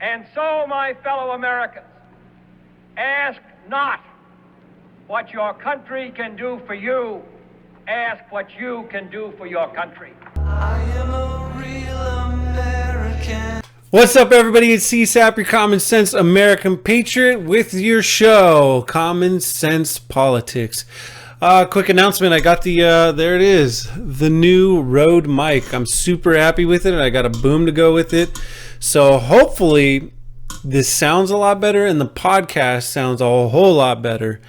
And so, my fellow Americans, ask not what your country can do for you, ask what you can do for your country. I am a real American. What's up, everybody? It's CSAP, your Common Sense American Patriot, with your show, Common Sense Politics. Quick announcement. I got there it is, the new Rode mic. I'm super happy with it. I got a boom to go with it. So hopefully this sounds a lot better and the podcast sounds a whole lot better.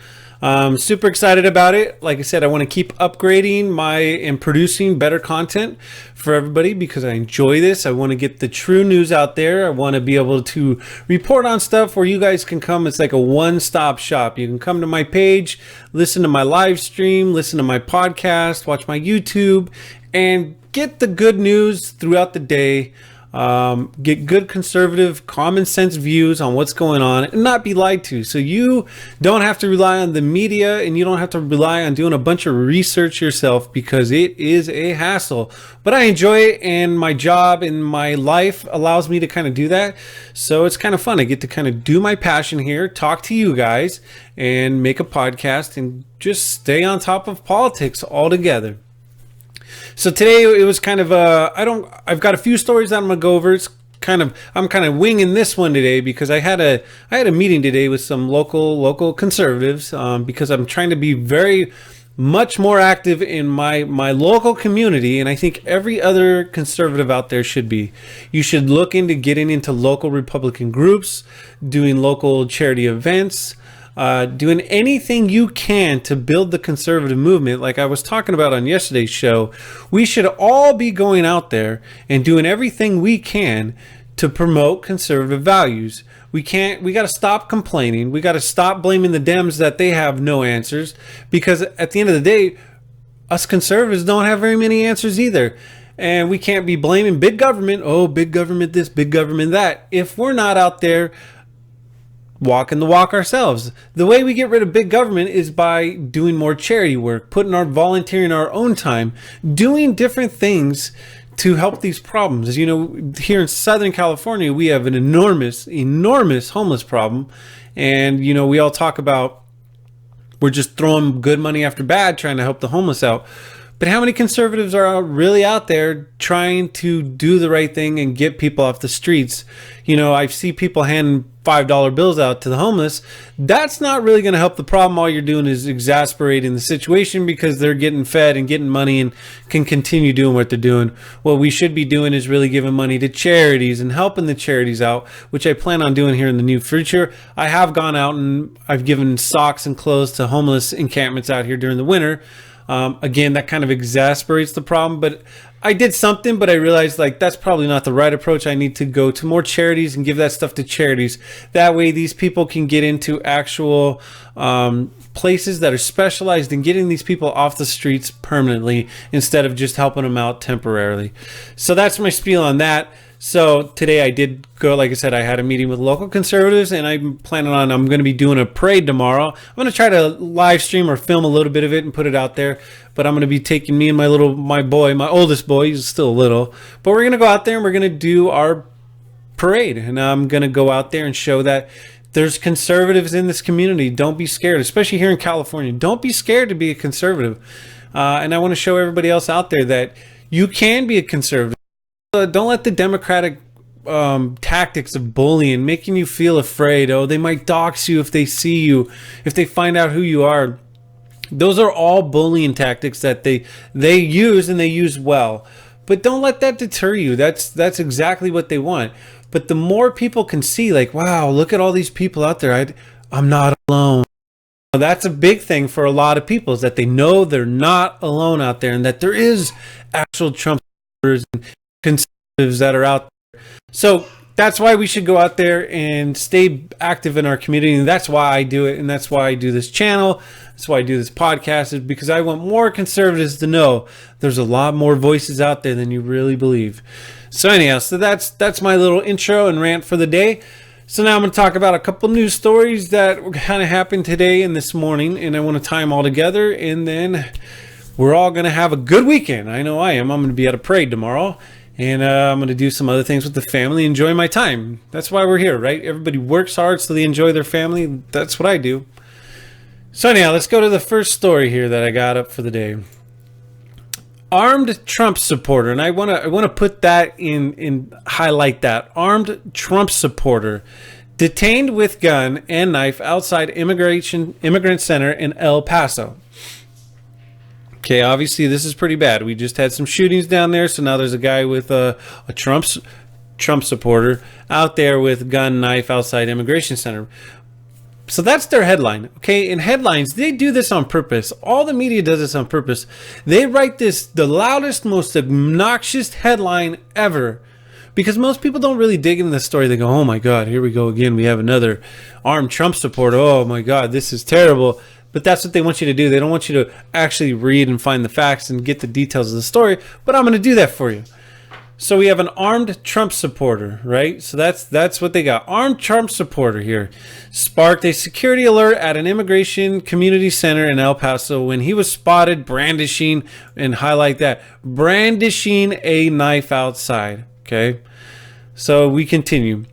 Super excited about it. Like I said, I want to keep upgrading and producing better content for everybody because I enjoy this. I want to get the true news out there. I want to be able to report on stuff where you guys can come. It's like a one-stop shop. You can come to my page, listen to my live stream, listen to my podcast, watch my YouTube, and get the good news throughout the day. Get good conservative common sense views on what's going on and not be lied to. So you don't have to rely on the media and you don't have to rely on doing a bunch of research yourself because it is a hassle. But I enjoy it and my job and my life allows me to kind of do that. So it's kind of fun. I get to kind of do my passion here, talk to you guys and make a podcast and just stay on top of politics altogether. So today it was kind of I've got a few stories that I'm gonna go over. I'm kind of winging this one today because I had a meeting today with some local conservatives because I'm trying to be very much more active in my local community, and I think every other conservative out there should be. You should look into getting into local Republican groups, doing local charity events. Doing anything you can to build the conservative movement. Like I was talking about on yesterday's show, we should all be going out there and doing everything we can to promote conservative values. We got to stop complaining. We got to stop blaming the Dems that they have no answers, because at the end of the day, us conservatives don't have very many answers either. And we can't be blaming big government. Oh, big government this, big government that, if we're not out there walking the walk ourselves. The way we get rid of big government is by doing more charity work, putting our volunteering our own time, doing different things to help these problems. As you know, here in Southern California, we have an enormous homeless problem. And, you know, we all talk about we're just throwing good money after bad, trying to help the homeless out. But how many conservatives are really out there trying to do the right thing and get people off the streets? You know, I see people handing $5 bills out to the homeless. That's not really going to help the problem. All you're doing is exasperating the situation because they're getting fed and getting money and can continue doing what they're doing. What we should be doing is really giving money to charities and helping the charities out, which I plan on doing here in the near future. I have gone out and I've given socks and clothes to homeless encampments out here during the winter. Again, that kind of exasperates the problem, but I did something, but I realized like that's probably not the right approach. I need to go to more charities and give that stuff to charities. That way these people can get into actual places that are specialized in getting these people off the streets permanently instead of just helping them out temporarily. So that's my spiel on that. So today I did go, like I said, I had a meeting with local conservatives and I'm going to be doing a parade tomorrow. I'm going to try to live stream or film a little bit of it and put it out there. But I'm going to be taking me and my oldest boy, he's still little. But we're going to go out there and we're going to do our parade. And I'm going to go out there and show that there's conservatives in this community. Don't be scared, especially here in California. Don't be scared to be a conservative. And I want to show everybody else out there that you can be a conservative. Don't let the Democratic tactics of bullying making you feel afraid. Oh, they might dox you if they see you, if they find out who you are. Those are all bullying tactics that they use, and they use well. But don't let that deter you. That's exactly what they want. But the more people can see, like, wow, look at all these people out there. I'm not alone. That's a big thing for a lot of people, is that they know they're not alone out there and that there is actual Trump supporters and conservatives that are out there. So that's why we should go out there and stay active in our community. And that's why I do it. And that's why I do this channel. That's why I do this podcast, is because I want more conservatives to know there's a lot more voices out there than you really believe. So anyhow, so that's my little intro and rant for the day. So now I'm going to talk about a couple news stories that kind of happened today and this morning. And I want to tie them all together. And then we're all going to have a good weekend. I know I am. I'm going to be at a parade tomorrow. And I'm going to do some other things with the family, enjoy my time. That's why we're here, right? Everybody works hard so they enjoy their family. That's what I do. So anyhow, let's go to the first story here that I got up for the day. Armed Trump supporter, and I want to put that in highlight that. Armed Trump supporter detained with gun and knife outside immigrant center in El Paso. Okay, obviously this is pretty bad. We just had some shootings down there, so now there's a guy with a Trump supporter out there with gun, knife outside immigration center. So that's their headline. Okay, in headlines, they do this on purpose. All the media does this on purpose. They write this, the loudest, most obnoxious headline ever. Because most people don't really dig into the story. They go, oh my God, here we go again. We have another armed Trump supporter. Oh my God, this is terrible. But that's what they want you to do. They don't want you to actually read and find the facts and get the details of the story. But I'm going to do that for you. So we have an armed Trump supporter, right? So that's what they got. Armed Trump supporter here sparked a security alert at an immigration community center in El Paso when he was spotted brandishing, and highlight that, brandishing a knife outside. Okay. So we continue.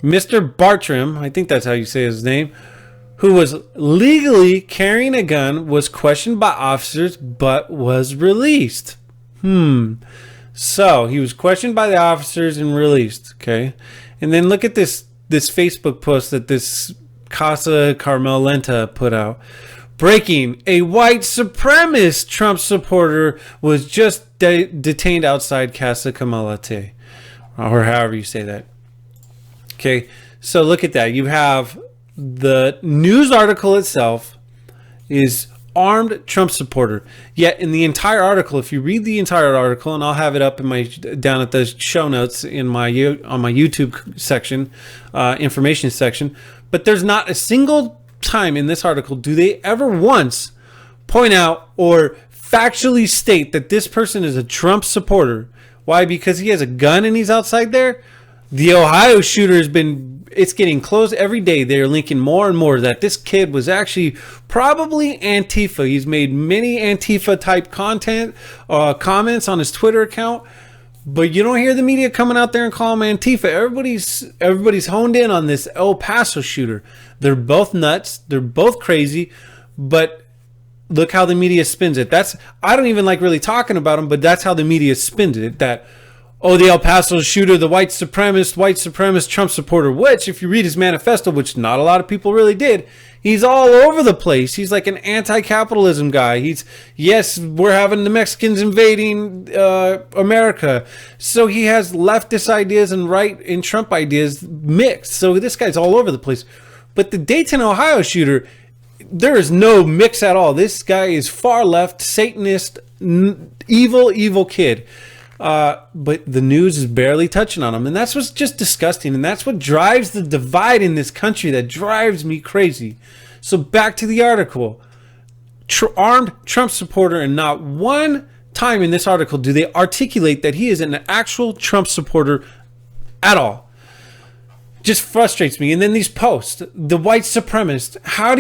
Mr. Bartram, I think that's how you say his name, who was legally carrying a gun, was questioned by officers but was released. So he was questioned by the officers and released. Okay. And then look at this Facebook post that this Casa Carmelenta put out. Breaking: a white supremacist Trump supporter was just detained outside Casa Carmelita, or however you say that. Okay. So look at that. You have the news article itself is armed Trump supporter. Yet in the entire article, if you read the entire article, and I'll have it up in my down at the show notes in my on my YouTube section, information section, but there's not a single time in this article do they ever once point out or factually state that this person is a Trump supporter. Why? Because he has a gun and he's outside there. The Ohio shooter has been, it's getting close every day. They're linking more and more that this kid was actually probably Antifa. He's made many Antifa type content, comments on his Twitter account, but you don't hear the media coming out there and call him Antifa. Everybody's honed in on this El Paso shooter. They're both nuts. They're both crazy, but look how the media spins it. I don't even like really talking about them, but that's how the media spins it. That, oh, the El Paso shooter, the white supremacist Trump supporter, which if you read his manifesto, which not a lot of people really did, he's all over the place. He's like an anti-capitalism guy. Yes, we're having the Mexicans invading America. So he has leftist ideas and right and Trump ideas mixed. So this guy's all over the place. But the Dayton, Ohio shooter, there is no mix at all. This guy is far left, Satanist, evil kid. But the news is barely touching on him, and that's what's just disgusting, and that's what drives the divide in this country. That drives me crazy. So back to the article. Armed Trump supporter, and not one time in this article do they articulate that he is an actual Trump supporter at all. Just frustrates me. And then these posts, the white supremacist, how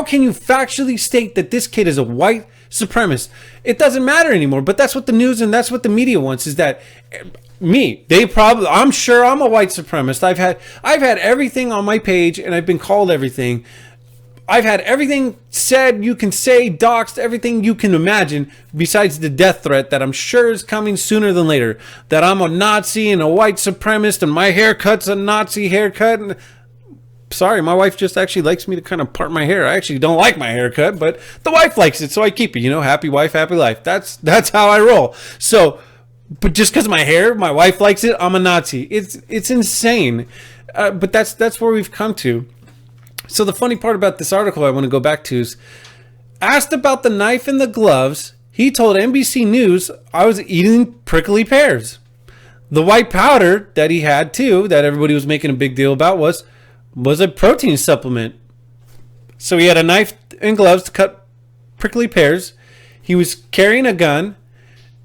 can you factually state that this kid is a white supremacist? It doesn't matter anymore. But that's what the news and that's what the media wants, is that I'm sure I'm a white supremacist. I've had everything on my page, and I've been called everything. I've had everything said you can say, doxed, everything you can imagine, besides the death threat that I'm sure is coming sooner than later. That I'm a Nazi and a white supremacist, and my haircut's a Nazi haircut. And sorry, my wife just actually likes me to kind of part my hair. I actually don't like my haircut, but the wife likes it, so I keep it. Happy wife, happy life. That's how I roll. So, but just because my wife likes it, I'm a Nazi. It's insane. But that's where we've come to. So the funny part about this article I want to go back to is, asked about the knife and the gloves, he told NBC News, I was eating prickly pears. The white powder that he had too, that everybody was making a big deal about, was a protein supplement. So he had a knife and gloves to cut prickly pears. He was carrying a gun,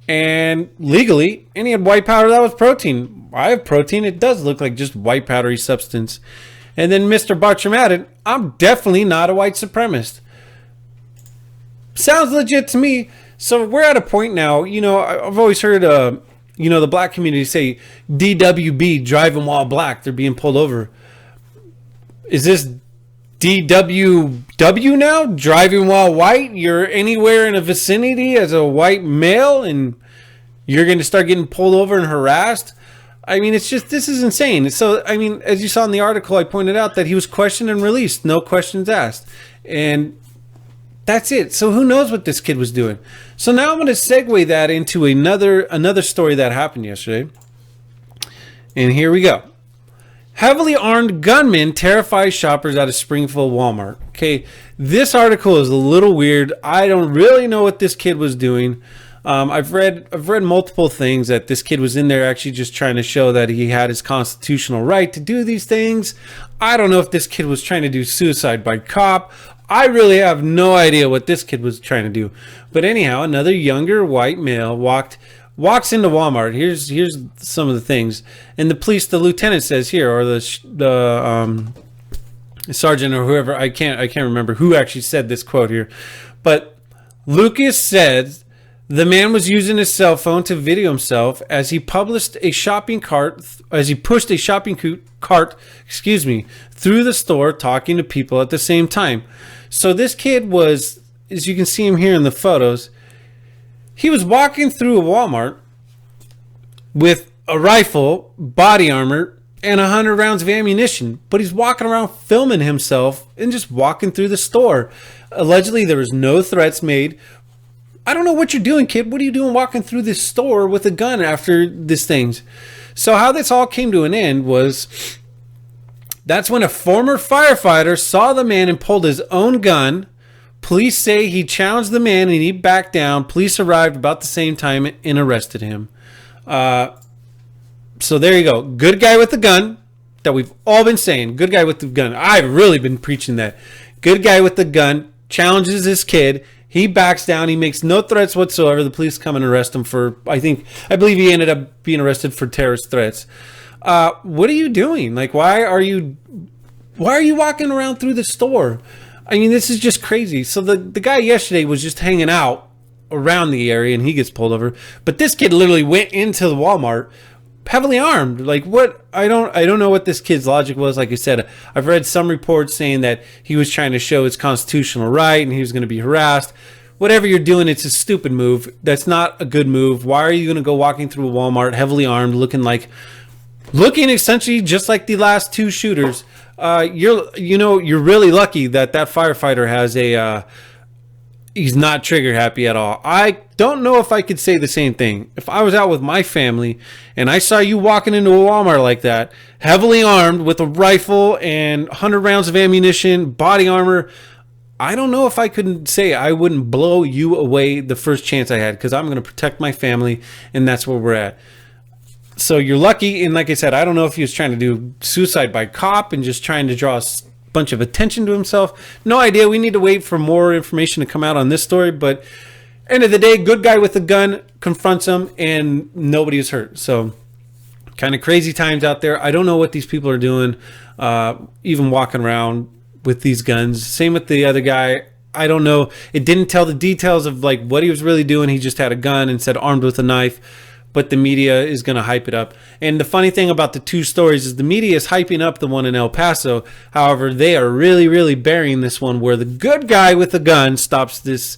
and legally, and he had white powder that was protein. I have protein. It does look like just white powdery substance. And then Mr. Bartram added, I'm definitely not a white supremacist. Sounds legit to me. So we're at a point now, I've always heard, the black community say DWB, driving while black, they're being pulled over. Is this DWW now, driving while white? You're anywhere in a vicinity as a white male and you're going to start getting pulled over and harassed? I mean, this is insane. So, I mean, as you saw in the article, I pointed out that he was questioned and released, no questions asked. And that's it. So who knows what this kid was doing? So now I'm going to segue that into another story that happened yesterday. And here we go. Heavily armed gunmen terrify shoppers at a Springfield Walmart. Okay, this article is a little weird. I don't really know what this kid was doing. I've read multiple things that this kid was in there actually just trying to show that he had his constitutional right to do these things. I don't know if this kid was trying to do suicide by cop. I really have no idea what this kid was trying to do. But anyhow, another younger white male walks into Walmart. Here's some of the things. And the lieutenant says here, or the sergeant or whoever, I can't remember who actually said this quote here. But Lucas said the man was using his cell phone to video himself as he pushed a shopping cart, through the store, talking to people at the same time. So this kid was, as you can see him here in the photos, he was walking through a Walmart with a rifle, body armor, and 100 rounds of ammunition, but he's walking around filming himself and just walking through the store. Allegedly, there was no threats made. I don't know what you're doing, kid. What are you doing walking through this store with a gun after these things? So how this all came to an end was that's when a former firefighter saw the man and pulled his own gun. Police say he challenged the man and he backed down. Police arrived about the same time and arrested him. So there you go. Good guy with the gun that we've all been saying. Good guy with the gun. I've really been preaching that. Good guy with the gun challenges this kid. He backs down. He makes no threats whatsoever. The police come and arrest him for, I believe he ended up being arrested for terrorist threats. What are you doing? Like, why are you walking around through the store? I mean, this is just crazy. So the guy yesterday was just hanging out around the area and he gets pulled over. But this kid literally went into the Walmart heavily armed. Like, what? I don't know what this kid's logic was. Like I said, I've read some reports saying that he was trying to show his constitutional right and he was going to be harassed. Whatever you're doing, it's a stupid move. That's not a good move. Why are you going to go walking through a Walmart heavily armed, looking essentially just like the last two shooters? You're really lucky that firefighter has he's not trigger happy at all. I don't know if I could say the same thing. If I was out with my family and I saw you walking into a Walmart like that, heavily armed with a rifle and 100 rounds of ammunition, body armor, I don't know if I could say I wouldn't blow you away the first chance I had, because I'm going to protect my family, and that's where we're at. So you're lucky, and like I said, I don't know if he was trying to do suicide by cop and just trying to draw a bunch of attention to himself. No idea. We need to wait for more information to come out on this story, but end of the day, good guy with a gun confronts him and nobody is hurt. So kind of crazy times out there. I don't know what these people are doing, even walking around with these guns. Same with the other guy. I don't know. It didn't tell the details of like what he was really doing. He just had a gun and said armed with a knife, but the media is going to hype it up. And the funny thing about the two stories is the media is hyping up the one in El Paso. However, they are really, really burying this one where the good guy with the gun stops this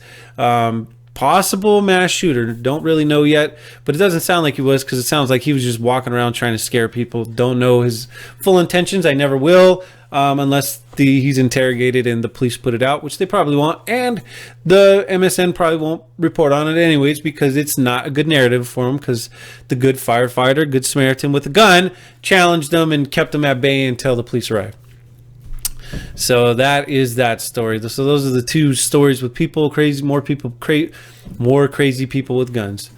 possible mass shooter. Don't really know yet, but it doesn't sound like he was, because it sounds like he was just walking around trying to scare people. Don't know his full intentions. I never will, unless he's interrogated and the police put it out, which they probably won't, and the MSN probably won't report on it anyways, because it's not a good narrative for him, because the good firefighter, good Samaritan with a gun, challenged them and kept them at bay until the police arrived. So that is that story. So those are the two stories with people crazy, more crazy people with guns.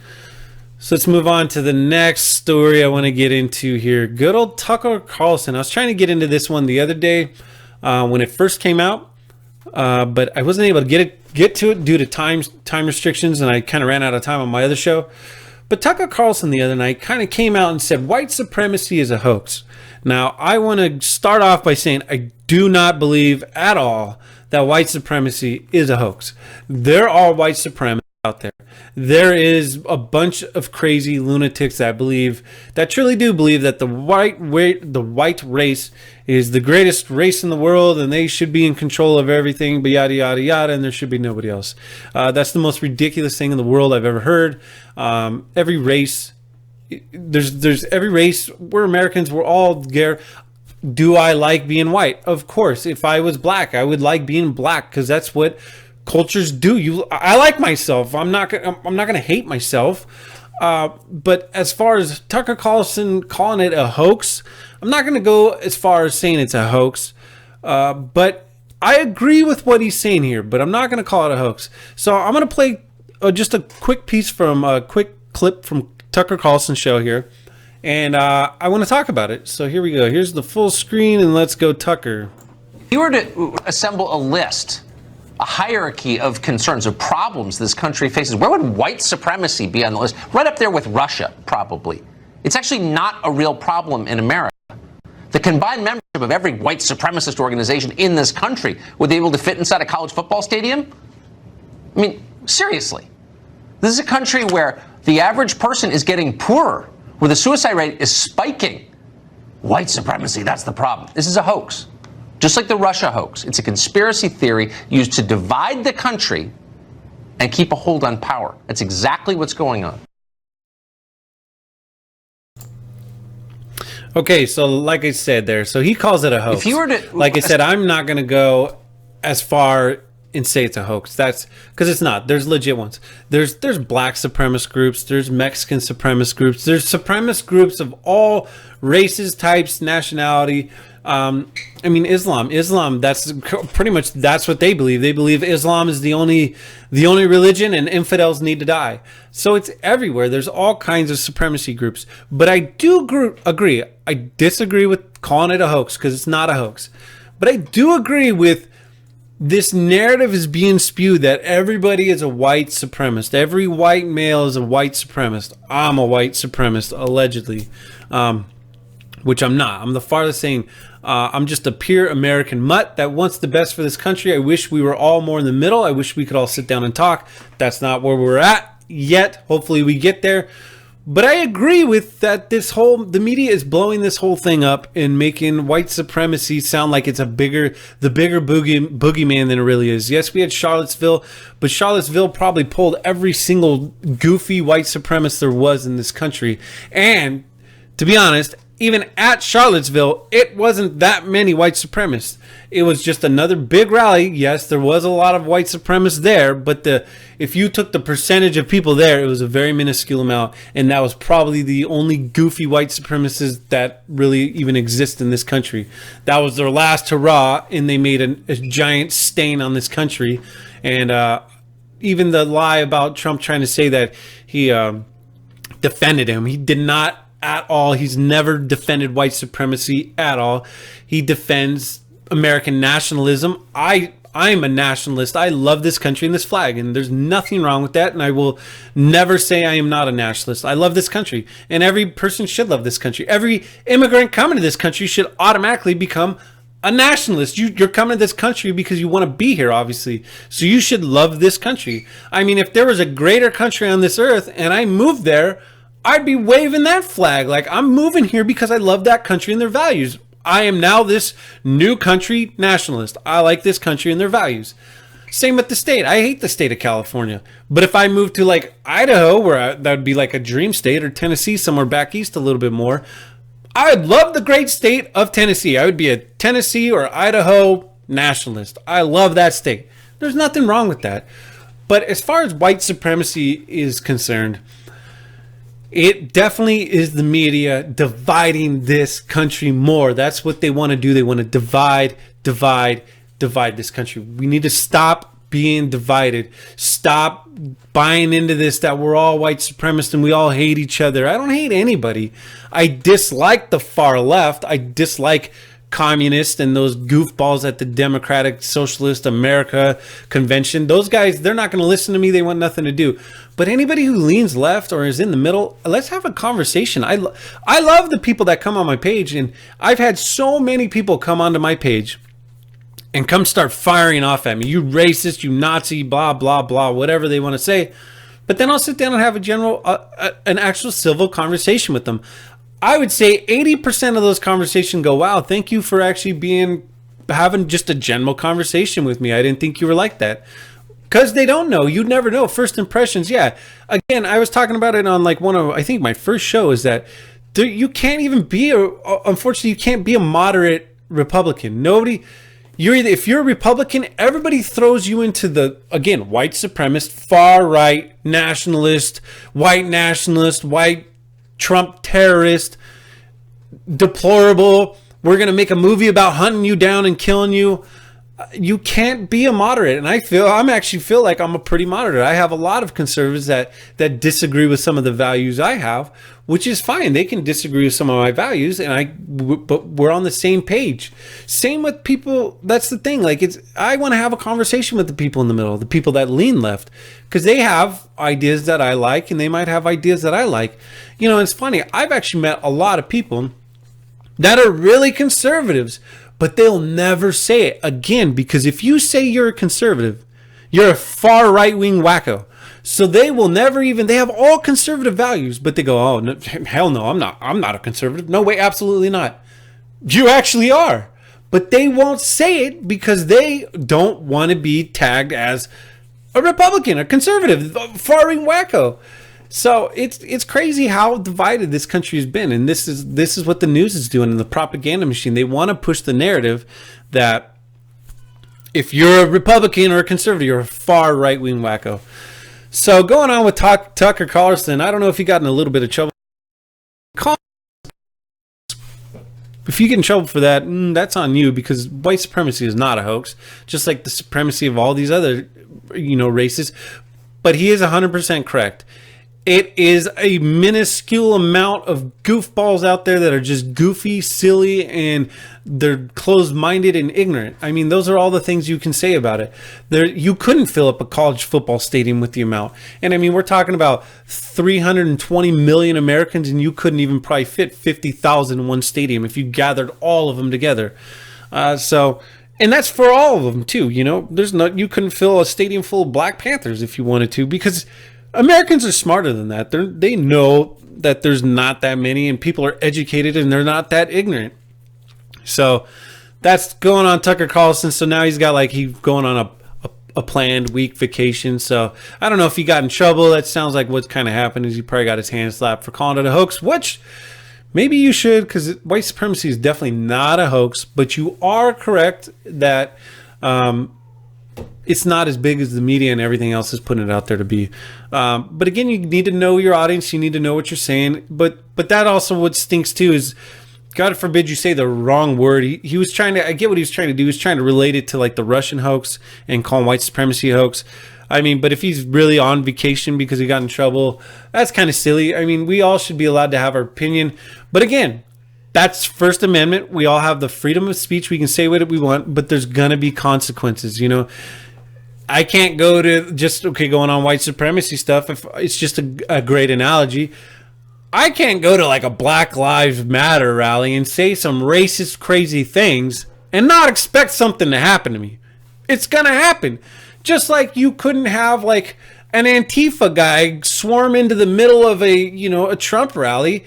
So let's move on to the next story I want to get into here. Good old Tucker Carlson. I was trying to get into this one the other day when it first came out, but I wasn't able to get to it due to time restrictions, and I kind of ran out of time on my other show. But Tucker Carlson the other night kind of came out and said white supremacy is a hoax. Now, I want to start off by saying I do not believe at all that white supremacy is a hoax. There are white supremacists out there. There is a bunch of crazy lunatics that truly do believe that the white race is the greatest race in the world and they should be in control of everything, but yada yada yada, and there should be nobody else. That's the most ridiculous thing in the world I've ever heard. Every race, there's every race. We're Americans. We're all there. Do I like being white? Of course. If I was black, I would like being black because that's what cultures do. I like myself. I'm not gonna hate myself. But as far as Tucker Carlson calling it a hoax, I'm not gonna go as far as saying it's a hoax. But I agree with what he's saying here. But I'm not gonna call it a hoax. So I'm gonna play just a quick clip from Tucker Carlson's show here, and I want to talk about it. So here we go. Here's the full screen, and let's go, Tucker. If you were to assemble a list, a hierarchy of concerns, of problems this country faces, where would white supremacy be on the list? Right up there with Russia, probably. It's actually not a real problem in America. The combined membership of every white supremacist organization in this country, would they be able to fit inside a college football stadium? I mean, seriously. This is a country where the average person is getting poorer, where the suicide rate is spiking. White supremacy, that's the problem. This is a hoax. Just like the Russia hoax, it's a conspiracy theory used to divide the country and keep a hold on power. That's exactly what's going on. Okay, so like I said there, so he calls it a hoax. If you were to, like I said, I'm not going to go as far and say it's a hoax. That's because it's not. There's legit ones. There's black supremacist groups. There's Mexican supremacist groups. There's supremacist groups of all races, types, nationality. I mean, Islam, that's pretty much, that's what they believe. They believe Islam is the only religion and infidels need to die. So it's everywhere. There's all kinds of supremacy groups. But I do agree. I disagree with calling it a hoax because it's not a hoax. But I do agree with this narrative is being spewed that everybody is a white supremacist. Every white male is a white supremacist. I'm a white supremacist, allegedly. Which I'm not. I'm the farthest thing. I'm just a pure American mutt that wants the best for this country. I wish we were all more in the middle. I wish we could all sit down and talk. That's not where we're at yet. Hopefully we get there. But I agree with that. The media is blowing this whole thing up and making white supremacy sound like it's the bigger boogeyman than it really is. Yes, we had Charlottesville, but Charlottesville probably pulled every single goofy white supremacist there was in this country. And to be honest, even at Charlottesville, it wasn't that many white supremacists. It was just another big rally. Yes, there was a lot of white supremacists there, but if you took the percentage of people there, it was a very minuscule amount, and that was probably the only goofy white supremacists that really even exist in this country. That was their last hurrah, and they made a giant stain on this country. And even the lie about Trump trying to say that he defended him, he did not at all. He's never defended white supremacy at all. He defends American nationalism. I'm a nationalist. I love this country and this flag, and there's nothing wrong with that, and I will never say I am not a nationalist. I love this country, and every person should love this country. Every immigrant coming to this country should automatically become a nationalist. You're coming to this country because you want to be here, obviously. So you should love this country. I mean, if there was a greater country on this earth and I moved there, I'd be waving that flag. Like, I'm moving here because I love that country and their values. I am now this new country nationalist. I like this country and their values. Same with the state. I hate the state of California. But if I moved to like Idaho, where that would be like a dream state, or Tennessee, somewhere back east a little bit more, I would love the great state of Tennessee. I would be a Tennessee or Idaho nationalist. I love that state. There's nothing wrong with that. But as far as white supremacy is concerned, it definitely is the media dividing this country more. That's what they want to do. They want to divide this country. We need to stop being divided. Stop buying into this that we're all white supremacists and we all hate each other. I don't hate anybody. I dislike the far left. I dislike communists and those goofballs at the Democratic Socialist America convention. Those guys, they're not going to listen to me. They want nothing to do. But anybody who leans left or is in the middle, let's have a conversation. I love the people that come on my page, and I've had so many people come onto my page and come start firing off at me. You racist, you Nazi, blah, blah, blah, whatever they want to say. But then I'll sit down and have an actual civil conversation with them. I would say 80% of those conversations go, wow, thank you for actually having just a general conversation with me. I didn't think you were like that. Because they don't know. You never know. First impressions, yeah. Again, I was talking about it on like I think my first show is that you can't even be unfortunately, you can't be a moderate Republican. If you're a Republican, everybody throws you into the, again, white supremacist, far right, nationalist, white Trump terrorist, deplorable. We're going to make a movie about hunting you down and killing you. You can't be a moderate. And I actually feel like I'm a pretty moderate. I have a lot of conservatives that disagree with some of the values I have, which is fine. They can disagree with some of my values, but we're on the same page. Same with people. That's the thing. Like, I want to have a conversation with the people in the middle, the people that lean left, because they have ideas that I like, and they might have ideas that I like. You know, it's funny. I've actually met a lot of people that are really conservatives, but they'll never say it again, because if you say you're a conservative, you're a far right-wing wacko. So they will never they have all conservative values, but they go, oh, no, hell no, I'm not a conservative. No way, absolutely not. You actually are. But they won't say it because they don't want to be tagged as a Republican, a conservative, a far-right wacko. So it's crazy how divided this country has been, and this is what the news is doing in the propaganda machine. They want to push the narrative that if you're a Republican or a conservative, you're a far right-wing wacko. So going on with Tucker Carlson, I don't know if he got in a little bit of trouble. If you get in trouble for that, that's on you, because white supremacy is not a hoax, just like the supremacy of all these other, races. But he is 100% correct. It is a minuscule amount of goofballs out there that are just goofy, silly, and they're closed-minded and ignorant. I mean, those are all the things you can say about it. You couldn't fill up a college football stadium with the amount. And I mean, we're talking about 320 million Americans, and you couldn't even probably fit 50,000 in one stadium if you gathered all of them together. And that's for all of them too. You couldn't fill a stadium full of Black Panthers if you wanted to, because Americans are smarter than that. They know that there's not that many, and people are educated, and they're not that ignorant. So that's going on Tucker Carlson. So now he's going on a planned week vacation. So I don't know if he got in trouble. That sounds like what's kind of happened is he probably got his hand slapped for calling it a hoax, which maybe you should, because white supremacy is definitely not a hoax. But you are correct that it's not as big as the media and everything else is putting it out there to be. But again, you need to know your audience. You need to know what you're saying. But that also what stinks too is, God forbid you say the wrong word. He was trying to, I get what he was trying to do. He was trying to relate it to like the Russian hoax and call white supremacy a hoax. I mean, but if he's really on vacation because he got in trouble, that's kind of silly. I mean, we all should be allowed to have our opinion. But again, that's First Amendment. We all have the freedom of speech. We can say what we want, but there's going to be consequences, I can't go to going on white supremacy stuff. If it's just a great analogy, I can't go to like a Black Lives Matter rally and say some racist, crazy things and not expect something to happen to me. It's going to happen. Just like you couldn't have like an Antifa guy swarm into the middle of a Trump rally,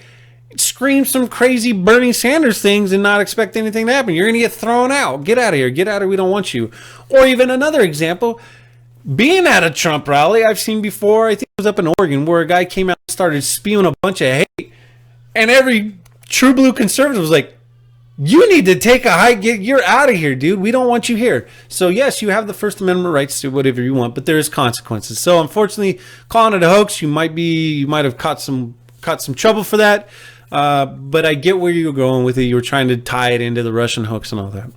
scream some crazy Bernie Sanders things and not expect anything to happen. You're going to get thrown out. Get out of here. Get out of here. We don't want you. Or even another example, being at a Trump rally, I've seen before, I think it was up in Oregon, where a guy came out and started spewing a bunch of hate, and every true blue conservative was like, you need to take a hike. You're out of here, dude. We don't want you here. So yes, you have the First Amendment rights to whatever you want, but there is consequences. So unfortunately, calling it a hoax, you might have caught some trouble for that. But I get where you're going with it. You were trying to tie it into the Russian hoax and all that.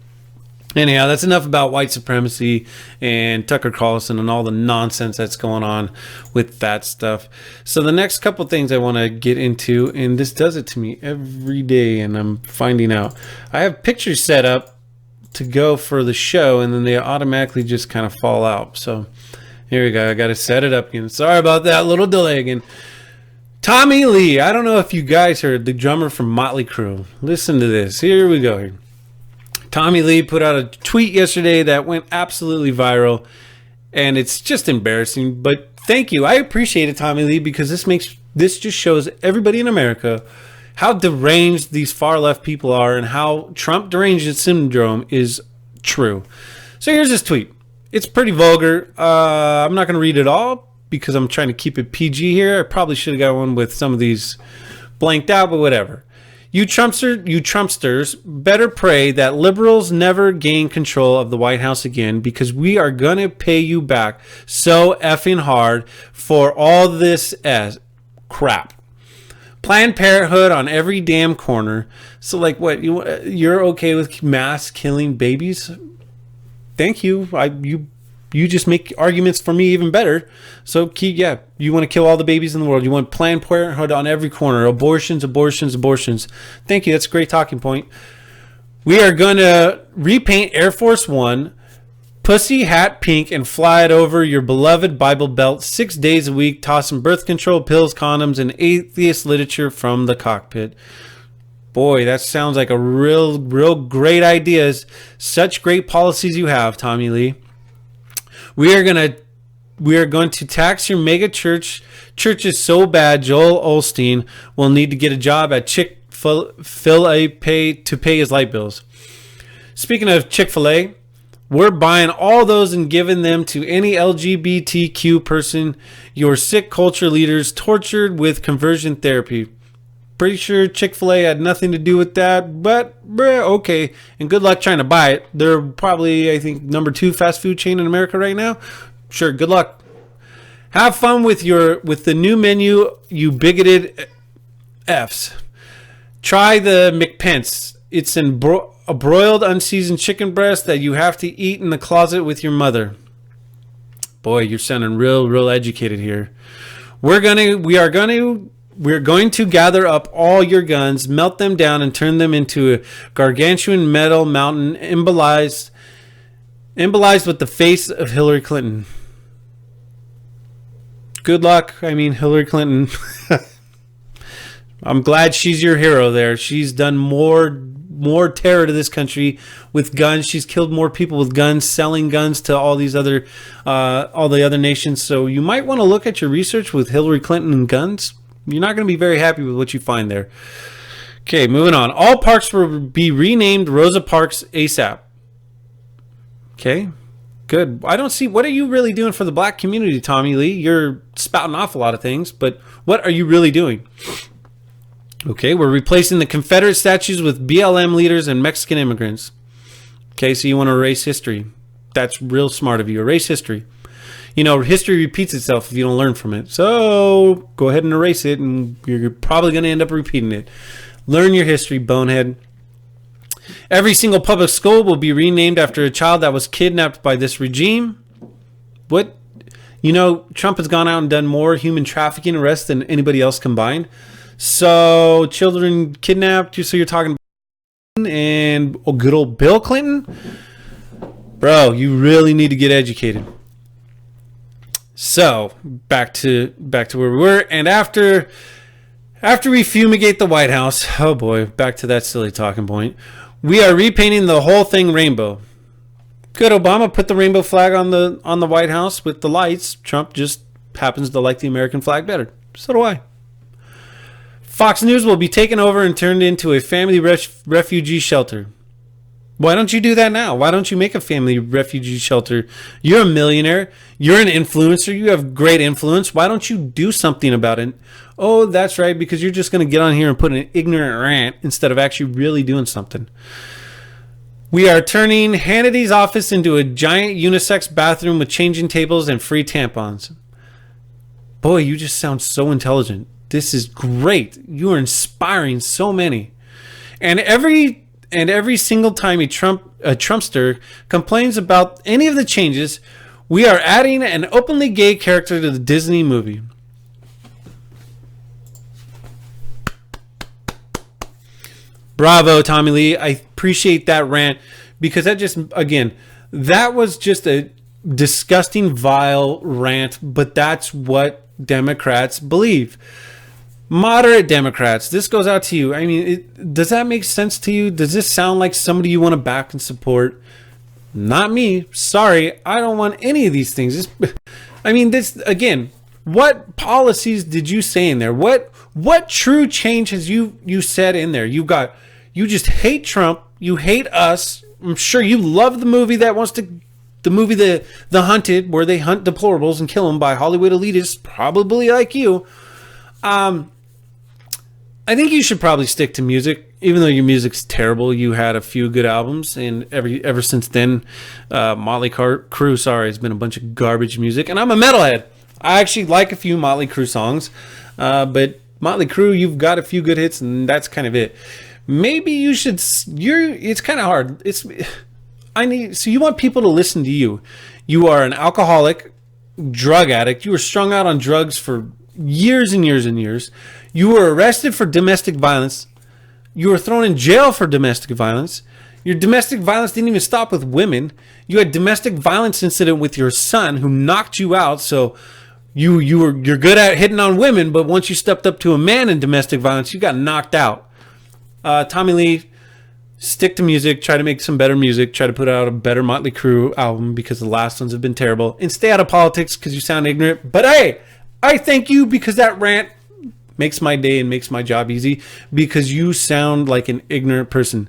Anyhow, that's enough about white supremacy and Tucker Carlson and all the nonsense that's going on with that stuff. So the next couple things I want to get into, and this does it to me every day, and I'm finding out. I have pictures set up to go for the show, and then they automatically just kind of fall out. So here we go. I got to set it up again. Sorry about that little delay again. Tommy Lee. I don't know if you guys heard, the drummer from Motley Crue. Listen to this. Here we go. Tommy Lee put out a tweet yesterday that went absolutely viral, and it's just embarrassing. But thank you. I appreciate it, Tommy Lee, because this just shows everybody in America how deranged these far left people are and how Trump deranged syndrome is true. So here's this tweet. It's pretty vulgar. I'm not going to read it all because I'm trying to keep it PG here. I probably should have got one with some of these blanked out, but whatever. You Trumpsters better pray that liberals never gain control of the White House again, because we are going to pay you back so effing hard for all this crap. Planned Parenthood on every damn corner. So like what, you're okay with mass killing babies? Thank you. You just make arguments for me even better. So you want to kill all the babies in the world. You want Planned Parenthood on every corner. Abortions. Thank you. That's a great talking point. We are going to repaint Air Force One pussy hat pink and fly it over your beloved Bible Belt 6 days a week, tossing birth control pills, condoms, and atheist literature from the cockpit. Boy, that sounds like a real great ideas. Such great policies you have, Tommy Lee. We are going to tax your mega churches so bad Joel Osteen will need to get a job at Chick-fil-A to pay his light bills. Speaking of Chick-fil-A, we're buying all those and giving them to any LGBTQ person your sick culture leaders tortured with conversion therapy. Pretty sure Chick-fil-A had nothing to do with that, but okay. And good luck trying to buy it. They're probably, I think, number 2 fast food chain in America right now. Sure, good luck. Have fun with the new menu, you bigoted Fs. Try the McPence. It's a broiled, unseasoned chicken breast that you have to eat in the closet with your mother. Boy, you're sounding real educated here. We're going to gather up all your guns, melt them down, and turn them into a gargantuan metal mountain embolized with the face of Hillary Clinton. Good luck. I mean, Hillary Clinton. I'm glad she's your hero there. She's done more terror to this country with guns. She's killed more people with guns, selling guns to all the other nations. So you might want to look at your research with Hillary Clinton and guns. You're not going to be very happy with what you find there. Okay, moving on. All parks will be renamed Rosa Parks ASAP. Okay, good. I don't see, what are you really doing for the black community, Tommy Lee? You're spouting off a lot of things, but what are you really doing? Okay, we're replacing the Confederate statues with BLM leaders and Mexican immigrants. Okay, so you want to erase history. That's real smart of you. Erase history. You know, history repeats itself if you don't learn from it. So go ahead and erase it, and you're probably going to end up repeating it. Learn your history, bonehead. Every single public school will be renamed after a child that was kidnapped by this regime. What? You know, Trump has gone out and done more human trafficking arrests than anybody else combined. So children kidnapped, so you're talking about and good old Bill Clinton? Bro, you really need to get educated. So back to where we were, and after we fumigate the White House, oh boy, back to that silly talking point. We are repainting the whole thing rainbow. Good, Obama put the rainbow flag on the White House with the lights. Trump just happens to like the American flag better. So do I. Fox News will be taken over and turned into a family refugee shelter. Why don't you do that now? Why don't you make a family refugee shelter? You're a millionaire. You're an influencer. You have great influence. Why don't you do something about it? Oh, that's right, because you're just going to get on here and put an ignorant rant instead of actually really doing something. We are turning Hannity's office into a giant unisex bathroom with changing tables and free tampons. Boy, you just sound so intelligent. This is great. You are inspiring so many. And every single time a Trumpster complains about any of the changes, we are adding an openly gay character to the Disney movie. Bravo, Tommy Lee. I appreciate that rant, because that was just a disgusting, vile rant, but that's what Democrats believe. Moderate Democrats, this goes out to you. I mean, does that make sense to you? Does this sound like somebody you want to back and support? Not me. Sorry, I don't want any of these things. I mean, this again. What policies did you say in there? What true change has you said in there? You just hate Trump. You hate us. I'm sure you love the movie The Hunted, where they hunt deplorables and kill them by Hollywood elitists, probably like you. I think you should probably stick to music, even though your music's terrible. You had a few good albums, and ever since then, Motley Crue, has been a bunch of garbage music. And I'm a metalhead. I actually like a few Motley Crue songs, but Motley Crue, you've got a few good hits, and that's kind of it. Maybe you should. It's kind of hard. So you want people to listen to you. You are an alcoholic, drug addict. You were strung out on drugs for years and years and years. You were arrested for domestic violence. You were thrown in jail for domestic violence. Your domestic violence didn't even stop with women. You had domestic violence incident with your son who knocked you out. So you're good at hitting on women, but once you stepped up to a man in domestic violence, you got knocked out. Tommy Lee, stick to music. Try to make some better music. Try to put out a better Motley Crue album, because the last ones have been terrible. And stay out of politics because you sound ignorant. But hey, I thank you, because that rant makes my day and makes my job easy, because you sound like an ignorant person.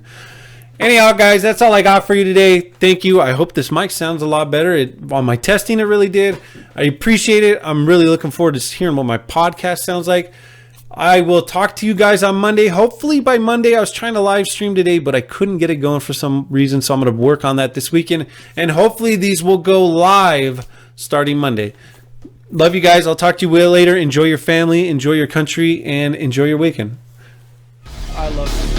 Anyhow, guys, that's all I got for you today. Thank you. I hope this mic sounds a lot better. On my testing, it really did. I appreciate it. I'm really looking forward to hearing what my podcast sounds like. I will talk to you guys on Monday. Hopefully by Monday. I was trying to live stream today, but I couldn't get it going for some reason, so I'm going to work on that this weekend. And hopefully these will go live starting Monday. Love you guys. I'll talk to you later. Enjoy your family, enjoy your country, and enjoy your weekend. I love you.